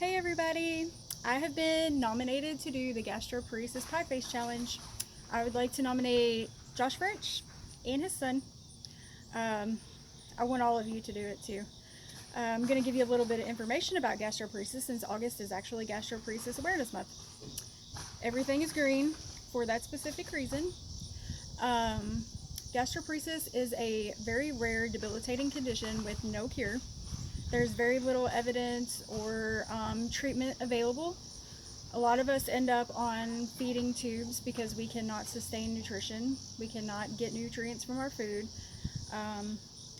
Hey everybody! I have been nominated to do the gastroparesis pie face challenge. I would like to nominate Josh French and his son. Um, I want all of you to do it too. I'm going to give you a little bit of information about gastroparesis since August is actually Gastroparesis Awareness Month. Everything is green for that specific reason. Um, Gastroparesis is a very rare, debilitating condition with no cure. There's very little evidence or treatment available. A lot of us end up on feeding tubes because we cannot sustain nutrition. We cannot get nutrients from our food. Um,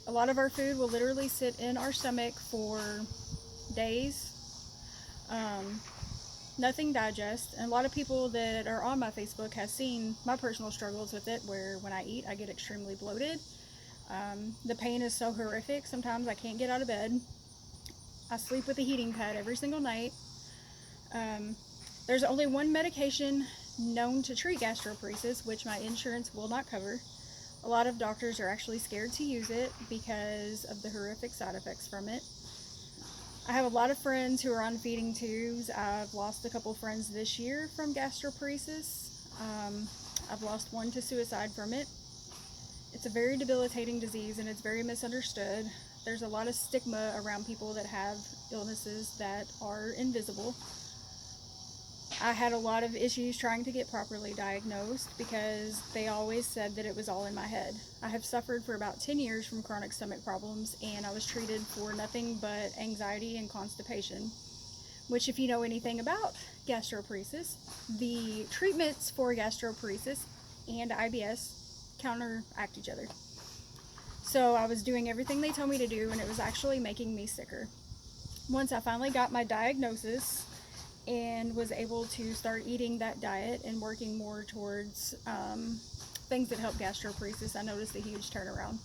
a lot of our food will literally sit in our stomach for days. Um, Nothing digests. And a lot of people that are on my Facebook have seen my personal struggles with it, where when I eat, I get extremely bloated. The pain is so horrific. Sometimes I can't get out of bed. I sleep with a heating pad every single night. Um, there's only one medication known to treat gastroparesis, which my insurance will not cover. A lot of doctors are actually scared to use it because of the horrific side effects from it. I have a lot of friends who are on feeding tubes. I've lost a couple friends this year from gastroparesis. I've lost one to suicide from it. It's a very debilitating disease and it's very misunderstood. There's a lot of stigma around people that have illnesses that are invisible. I had a lot of issues trying to get properly diagnosed because they always said that it was all in my head. I have suffered for about 10 years from chronic stomach problems, and I was treated for nothing but anxiety and constipation, which, if you know anything about gastroparesis, the treatments for gastroparesis and IBS counteract each other. So I was doing everything they told me to do, and it was actually making me sicker. Once I finally got my diagnosis and was able to start eating that diet and working more towards things that help gastroparesis, I noticed a huge turnaround.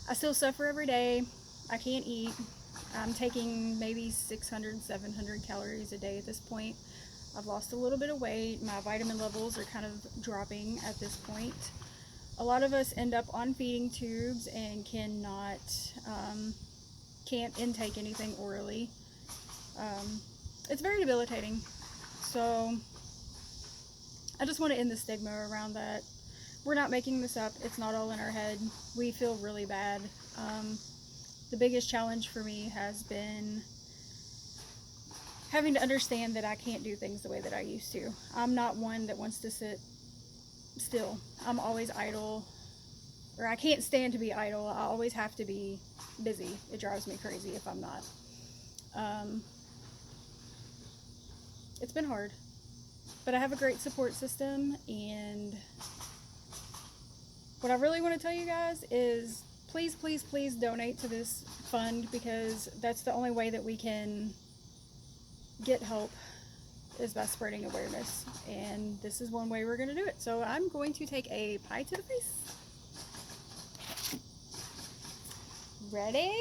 I still suffer every day. I can't eat. I'm taking maybe 600, 700 calories a day at this point. I've lost a little bit of weight. My vitamin levels are kind of dropping at this point. A lot of us end up on feeding tubes and can't intake anything orally. It's very debilitating. So I just want to end the stigma around that. We're not making this up. It's not all in our head. We feel really bad. The biggest challenge for me has been having to understand that I can't do things the way that I used to. I'm not one that wants to sit still. I'm always idle, or I can't stand to be idle. I always have to be busy. It drives me crazy if I'm not. It's been hard, but I have a great support system, and what I really want to tell you guys is please, please, please donate to this fund, because that's the only way that we can get help, is by spreading awareness, and this is one way we're going to do it. So I'm going to take a pie to the face. Ready?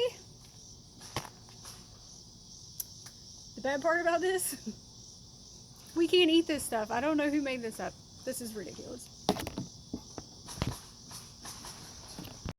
The bad part about this, we can't eat this stuff. I don't know who made this up. This is ridiculous.